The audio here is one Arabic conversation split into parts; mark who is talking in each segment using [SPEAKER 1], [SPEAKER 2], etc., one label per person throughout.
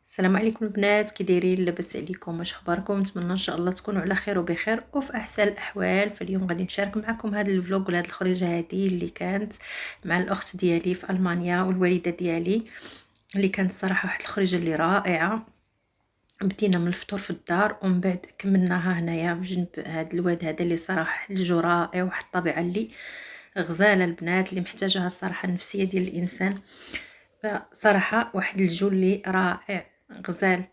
[SPEAKER 1] السلام عليكم البنات، كي دايرين؟ لاباس عليكم؟ واش اخباركم؟ نتمنى ان شاء الله تكونوا على خير وبخير وفي احسن الاحوال. فاليوم غادي نشارك معكم هذا الفلوق ولا هذه الخريجه هذه اللي كانت مع الاخت ديالي في المانيا والوالده ديالي، اللي كانت صراحه واحد الخريجه اللي رائعه. بدينا من الفطور في الدار ومن بعد كملناها هنايا بجنب هذا الواد هذا اللي صراحه الجو رائع، واحد الطبيعه اللي غزاله البنات اللي محتاجها الصراحه النفسيه ديال الانسان. فصراحه واحد الجو اللي رائع غزال.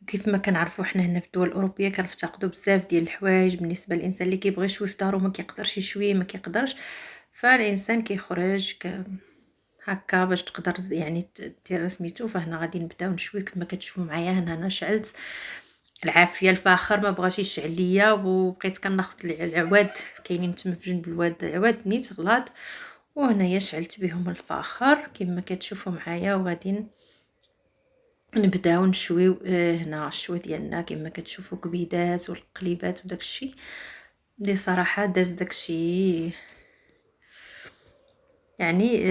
[SPEAKER 1] كيف ما كنعرفوا حنا هنا في الدول الاوروبيه كنفتقدوا بزاف ديال الحوايج بالنسبه للانسان اللي كيبغي يشوي في دارو ما كيقدرش يشوي ما كيقدرش، فالانسان كيخرج هكا باش تقدر يعني دير سميتو. فهنا غادي نبداو نشوي كما كتشوفوا معايا. هنا انا شعلت العافيه الفاخر ما بغاش يشعل ليا وبقيت كناخذ العواد كاينين تما في جنب الواد عواد نيت غلاط، وهنايا شعلت بهم الفاخر كما كتشوفوا معايا. وغادي نبداو نشويو هنا الشوا ديالنا كما كتشوفوا كبيدات والقليبات وداكشي اللي صراحه داز داكشي يعني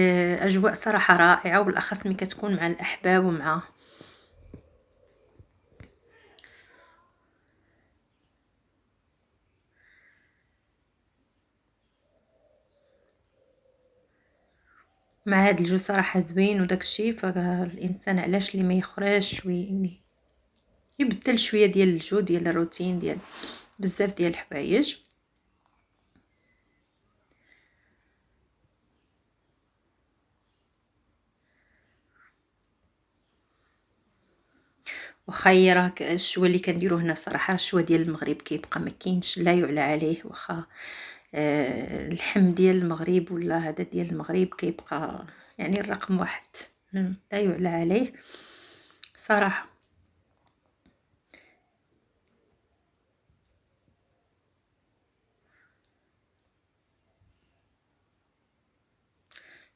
[SPEAKER 1] اجواء صراحه رائعه، وبالاخص ملي كتكون مع الاحباب ومع هاد الجو صراحه زوين وداكشي. فالانسان علاش اللي ما يخرجش يبدل شويه ديال الجو ديال الروتين ديال بزاف ديال الحوايج. وخا راه الشوا اللي كنديرو هنا صراحه الشوا ديال المغرب كيبقى ما كاينش لا يعلى عليه. واخا اللحم ديال المغرب ولا هذا ديال المغرب كيبقى يعني الرقم واحد، لا يعلى عليه صراحه.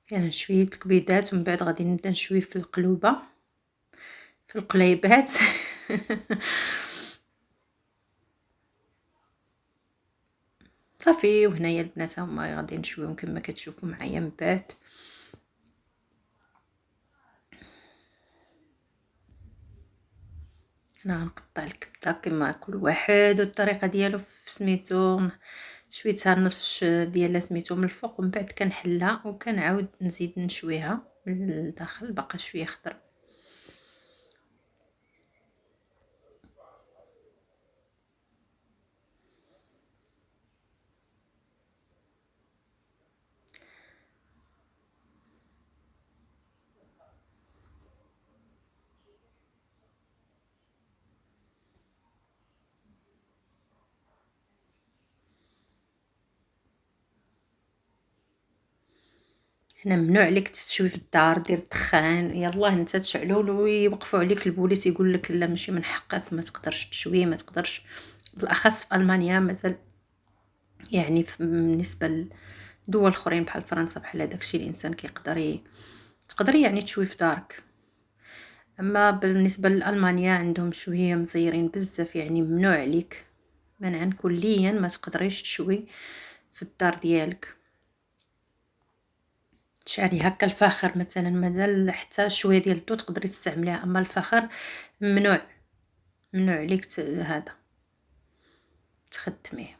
[SPEAKER 1] فينا شويه الكبيدات ومن بعد غادي نبدا نشوي في القلوبه في القليبات صافي. وهنايا البنات هما غادي نشويهم كما كتشوفوا معايا. من بعد انا غنقطع الكبده كما كل واحد والطريقه ديالو في سميتو. شويتها نص ديالها سميتو من الفوق ومن بعد كنحلها وكنعاود نزيد نشويها من الداخل باقا شويه خضر. هنا ممنوع عليك تشوي في الدار، دير الدخان يلاه انت تشعلو ويوقفوا عليك البوليس يقول لك لا ماشي من حقك ما تقدرش تشوي ما تقدرش. بالاخص في المانيا مازال يعني بالنسبه لدول اخرين بحال فرنسا بحال داكشي الانسان كيقدر تقدري يعني تشوي في دارك. اما بالنسبه لالمانيا عندهم شويه مزيرين بزاف، يعني ممنوع عليك منعا كليا ما تقدريش تشوي في الدار ديالك. تشعلي هكا الفاخر مثلا مازال حتى شويه ديال الضو تقدري تستعمليها، اما الفاخر ممنوع، ممنوع عليك هذا تخدميه.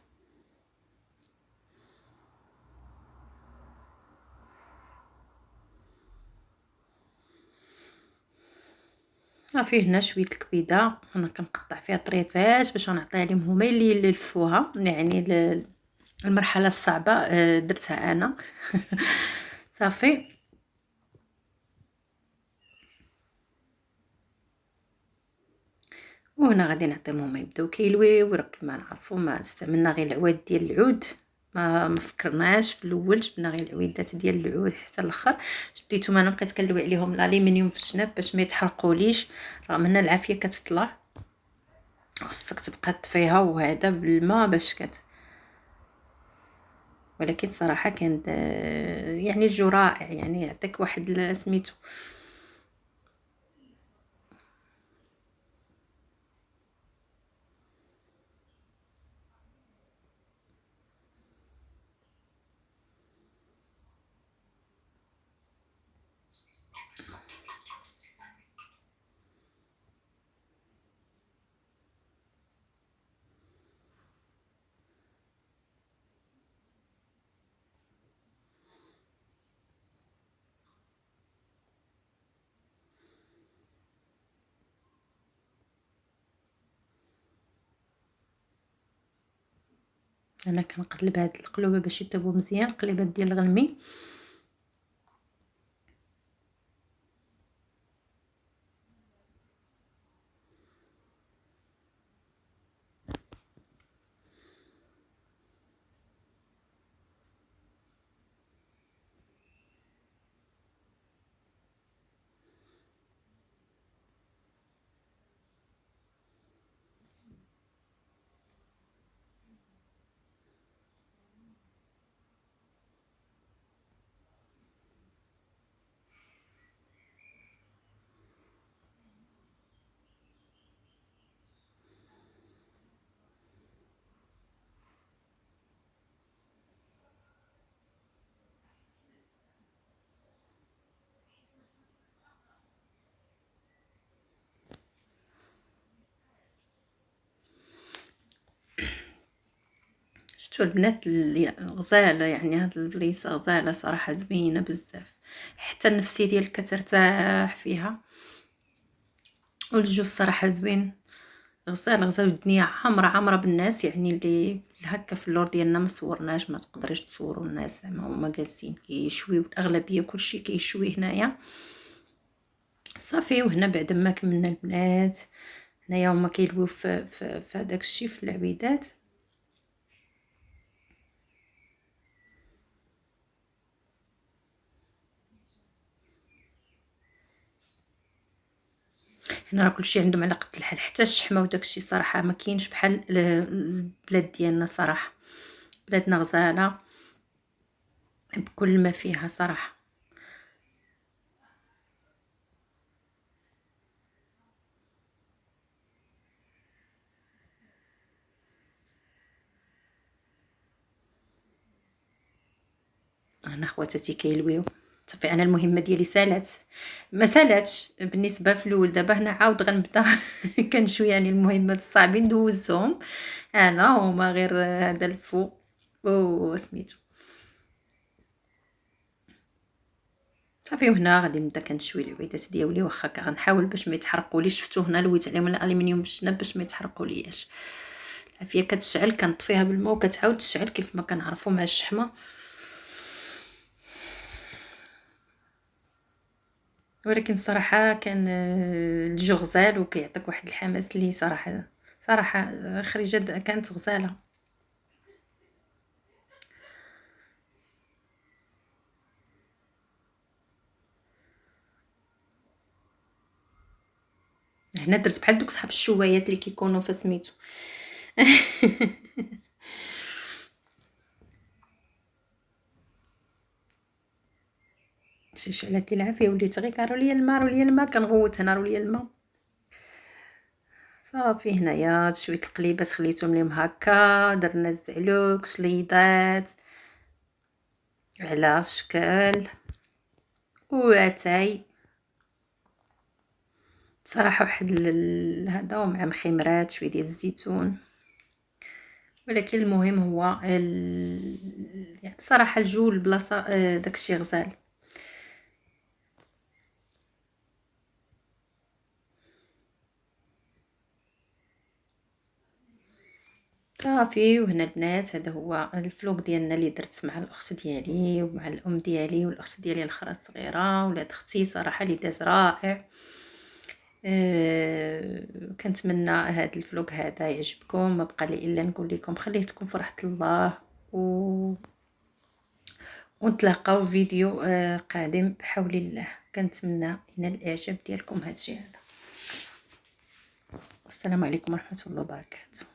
[SPEAKER 1] صافي هنا شويه الكبيده انا كنقطع فيها طريفات باش نعطيها لهم هما اللي يلفوها، يعني المرحله الصعبه درتها انا صافي. وهنا غادي نعطيهم هما يبداو كيلويو. راه كما نعرفوا ما استعملنا غير العواد ديال العود، ما فكرناش في الاول جبنا غير العويدات ديال العود حتى الاخر شديتهم انا بقيت كنلوي عليهم الالومنيوم في الجناب باش ما يتحرقوليش، رغم ان العافيه كتطلع خصك تبقى تطفيها وهذا بالماء باش ولكن صراحه كان يعني الجو رائع، يعني يعطيك واحد سميتو. انا كنقلب هاد القلوبه باش يطيبوا مزيان، قليبات ديال الغلمي. شفتوا البنات اللي غزاله، يعني هاد البليصه غزاله صراحه، زوينه بزاف، حتى النفسيه ديالك كترتاح فيها، والجو صراحه زوين. غزال والدنيا عامره عامره بالناس، يعني اللي هكا في اللور ديالنا ما صورناش، ما تقدريش تصوروا الناس زعما هما جالسين كيشويو، الاغلبيه كلشي كيشوي هنايا صافي. وهنا بعد ما كملنا البنات، هنايا هما كيلويو في هذاك الشيء في العبيدات. هنا راه كلشي عندهم على قد الحال، حتى الشحمه وداك الشيء صراحه ما كاينش بحال البلاد ديالنا صراحه. بلادنا غزاله بكل ما فيها صراحه. انا خواتاتي كيلويو صافي، انا المهمه ديالي سالات، ما سالاتش بالنسبه في الاول. دابا هنا عاود غنبدا كنشوي، يعني المهمات الصعبين دوزتهم، انا هما غير هذا الفوق وسميتو صافي. وهنا غادي نبدا كنشوي العبيدات ديالي، واخا غنحاول باش ما يتحرقوليش. شفتو هنا لويت عليهم الالومنيوم بالجناب باش ما يتحرقولياش. العافيه كتشعل، كنطفيها بالماء وكتعاود تشعل كيف ما كنعرفوا مع الشحمه. ولكن صراحه كان الجو غزال وكيعطيك واحد الحماس اللي صراحه صراحه خريجه كانت غزاله. هنا درت بحال دوك صحاب الشوايات اللي كيكونوا فسميتو شعلات لي العافيه، وليت غير كارو ليا الماء، راه ليا الماء كنغوت هنا، راه ليا الماء صافي. هنايا شويه القليبات خليتهم ليهم هكا، درنا الزعلوك شليضات على شكل واتاي صراحه، واحد هذا ومع مخمرات شويه ديال الزيتون. ولكن المهم هو يعني صراحه الجو البلاصه داكشي غزال صافي. وهنا البنات هذا هو الفلوق ديالنا اللي درت مع الاخت ديالي ومع الام ديالي والاخت ديالي الاخرى الصغيره، ولاد اختي صراحه اللي داز رائع. كنتمنى هذا الفلوق هذا يعجبكم. ما بقى لي الا نقول لكم خليتكم في رحمه الله، ونتلاقاو في فيديو قادم بحول الله. كنتمنى ينال الاعجاب ديالكم هذا الشيء هذا. السلام عليكم ورحمه الله وبركاته.